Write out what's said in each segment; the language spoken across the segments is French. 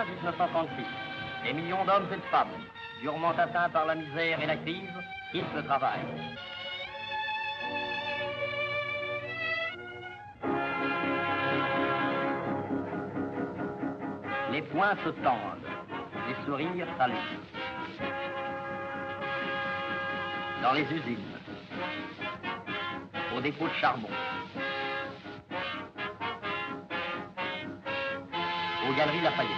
juin 1936, des millions d'hommes et de femmes, durement atteints par la misère et la crise, quittent le travail. Les poings se tendent, les sourires s'allument. Dans les usines, au dépôt de charbon, aux Galeries Lafayette.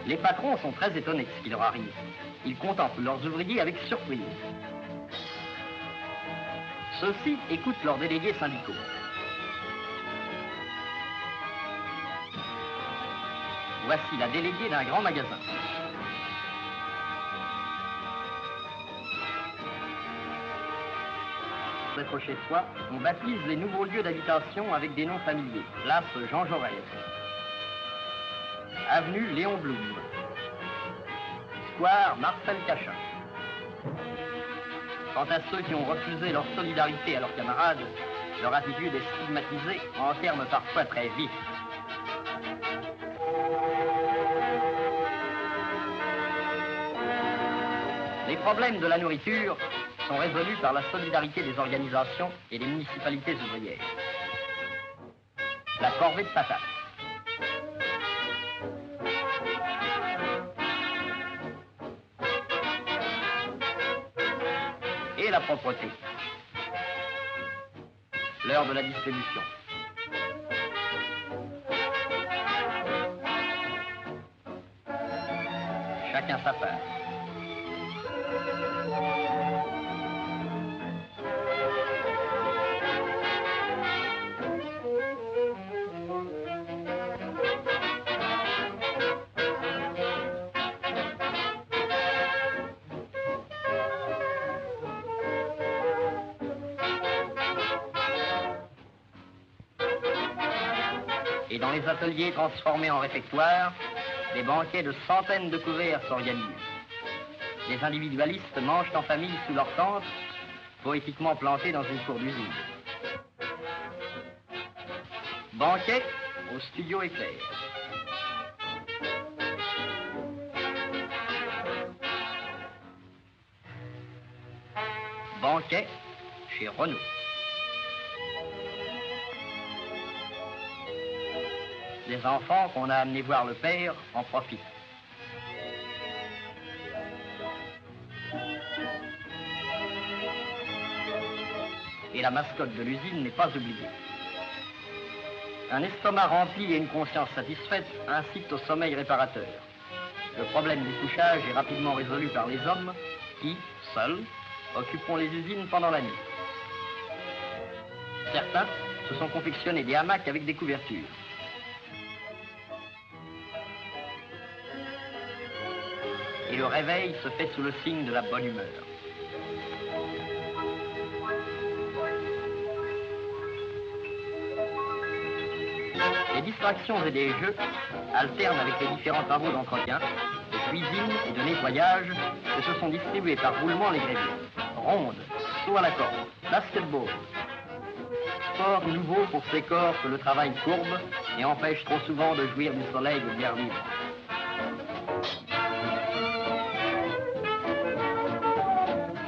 Les patrons sont très étonnés de ce qui leur arrive. Ils contemplent leurs ouvriers avec surprise. Ceux-ci écoutent leurs délégués syndicaux. Voici la déléguée d'un grand magasin. D'être chez soi, on baptise les nouveaux lieux d'habitation avec des noms familiers. Place Jean Jaurès, avenue Léon Blum, square Marcel Cachin. Quant à ceux qui ont refusé leur solidarité à leurs camarades, leur attitude est stigmatisée en termes parfois très vifs. Les problèmes de la nourriture sont résolus par la solidarité des organisations et des municipalités ouvrières. La corvée de patates. Et la propreté. L'heure de la distribution. Chacun sa part. Et dans les ateliers transformés en réfectoires, des banquets de centaines de couverts s'organisent. Les individualistes mangent en famille sous leur tente, poétiquement plantée dans une cour d'usine. Banquet au studio Éclair. Banquet chez Renault. Les enfants qu'on a amenés voir le père en profitent. Et la mascotte de l'usine n'est pas oubliée. Un estomac rempli et une conscience satisfaite incitent au sommeil réparateur. Le problème du couchage est rapidement résolu par les hommes qui, seuls, occuperont les usines pendant la nuit. Certains se sont confectionnés des hamacs avec des couvertures. Et le réveil se fait sous le signe de la bonne humeur. Les distractions et les jeux alternent avec les différents travaux d'entretien, de cuisine et de nettoyage que se sont distribués par roulement les grévistes. Ronde, saut à la corde, basketball. Sport nouveau pour ces corps que le travail courbe et empêche trop souvent de jouir du soleil de l'air libre.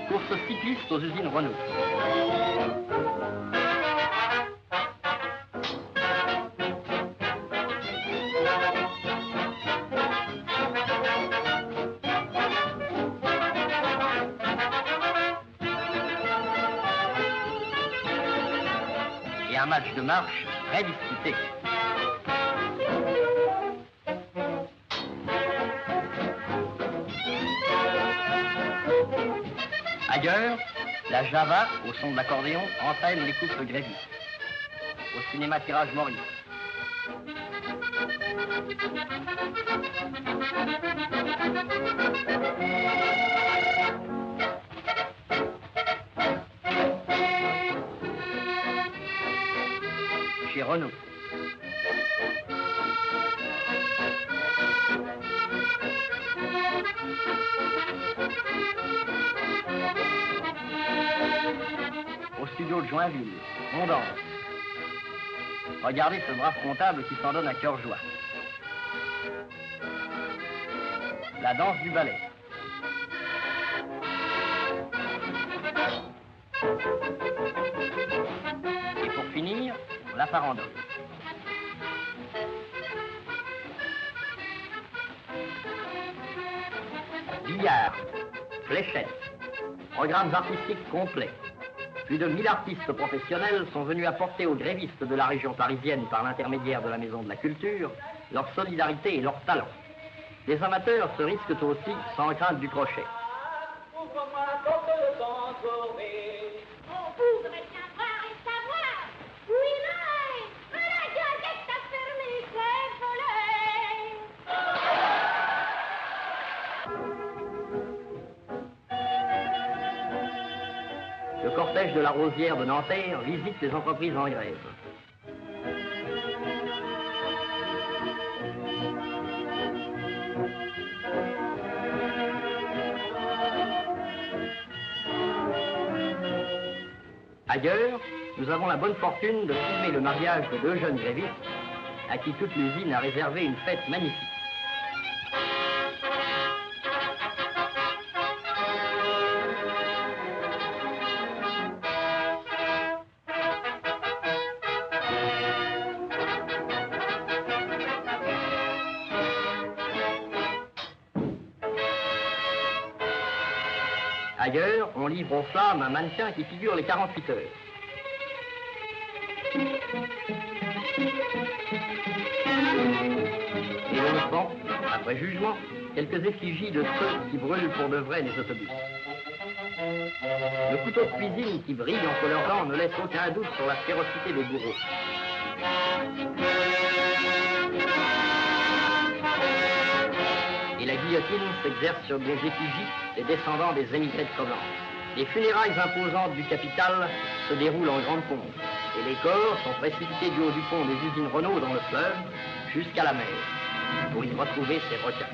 Course cycliste aux usines Renault. Et un match de marche très disputé. Ailleurs, la Java, au son de l'accordéon, entraîne les couples grévistes. Au cinéma Tirage Maurice. Chez Renault. Au studio de Joinville, on danse. Regardez ce brave comptable qui s'en donne à cœur joie. La danse du ballet. Et pour finir, la farandole. Billard, fléchettes, programmes artistiques complets. Plus de 1000 artistes professionnels sont venus apporter aux grévistes de la région parisienne, par l'intermédiaire de la Maison de la Culture, leur solidarité et leur talent. Les amateurs se risquent aussi sans crainte du crochet. Le cortège de la Rosière de Nanterre visite les entreprises en grève. Ailleurs, nous avons la bonne fortune de filmer le mariage de deux jeunes grévistes à qui toute l'usine a réservé une fête magnifique. Ailleurs, on livre aux flammes un mannequin qui figure les 48 heures. Et l'on vend, après jugement, quelques effigies de ceux qui brûlent pour de vrai les autobus. Le couteau de cuisine qui brille entre leurs dents ne laisse aucun doute sur la férocité des bourreaux. Et la guillotine s'exerce sur des effigies des descendants des émigrés de Provence. Les funérailles imposantes du capital se déroulent en grande pompe, et les corps sont précipités du haut du pont des usines Renault dans le fleuve jusqu'à la mer, pour y retrouver ces requins.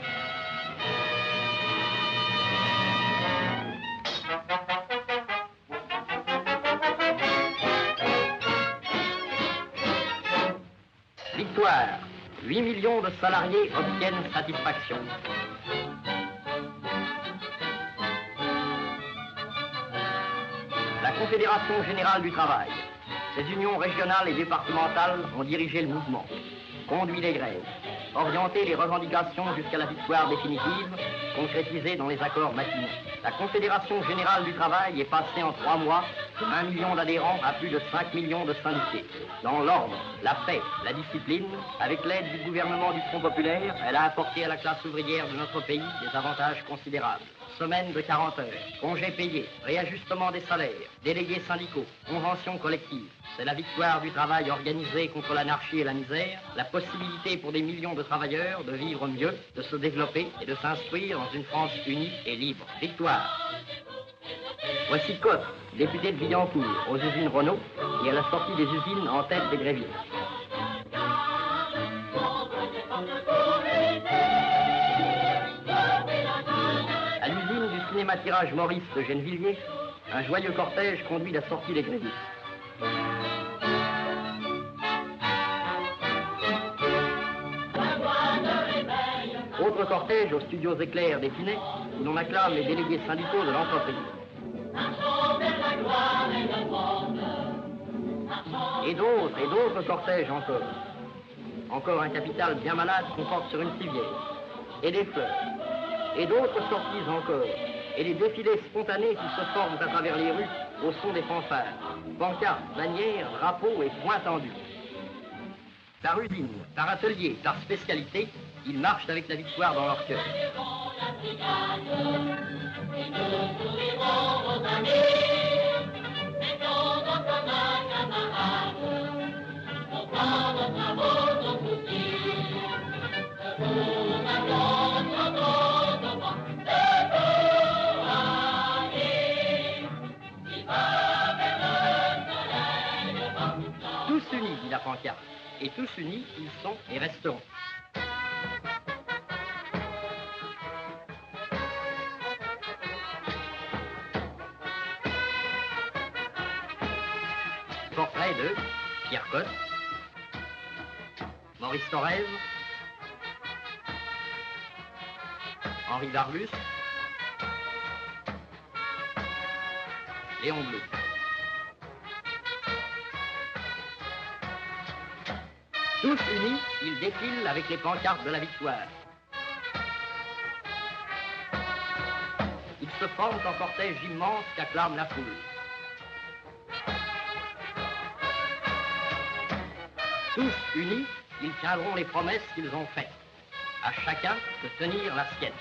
Victoire, 8 millions de salariés obtiennent satisfaction. La Confédération Générale du Travail, ses unions régionales et départementales ont dirigé le mouvement, conduit les grèves, orienté les revendications jusqu'à la victoire définitive, concrétisée dans les accords matinaux. La Confédération Générale du Travail est passée en 3 mois de 1 million d'adhérents à plus de 5 millions de syndiqués. Dans l'ordre, la paix, la discipline, avec l'aide du gouvernement du Front populaire, elle a apporté à la classe ouvrière de notre pays des avantages considérables. Semaine de 40 heures, congés payés, réajustement des salaires, délégués syndicaux, conventions collectives. C'est la victoire du travail organisé contre l'anarchie et la misère, la possibilité pour des millions de travailleurs de vivre mieux, de se développer et de s'instruire dans une France unie et libre. Victoire. Voici Cotte, député de Billancourt, aux usines Renault, et à la sortie des usines en tête des grévistes. À l'usine du cinéma-tirage Maurice de Gennevilliers, un joyeux cortège conduit la sortie des grévistes. Autre cortège aux studios éclairs d'Épinay, où l'on acclame les délégués syndicaux de l'entreprise. Et d'autres cortèges encore. Encore un capital bien malade qu'on porte sur une civière. Et des fleurs. Et d'autres sorties encore. Et les défilés spontanés qui se forment à travers les rues au son des fanfares. Pancartes, bannières, drapeaux et poings tendus. Par usine, par atelier, par spécialité, ils marchent avec la victoire dans leur cœur. Tous unis, dit la pancarte. Et tous unis, ils sont et resteront. près de Pierre Cotte, Maurice Thorez, Henri Darbus, Léon Blum. Tous unis, ils défilent avec les pancartes de la victoire. Ils se forment en cortège immense qu'acclame la foule. Tous unis, ils tiendront les promesses qu'ils ont faites. À chacun de tenir la sienne.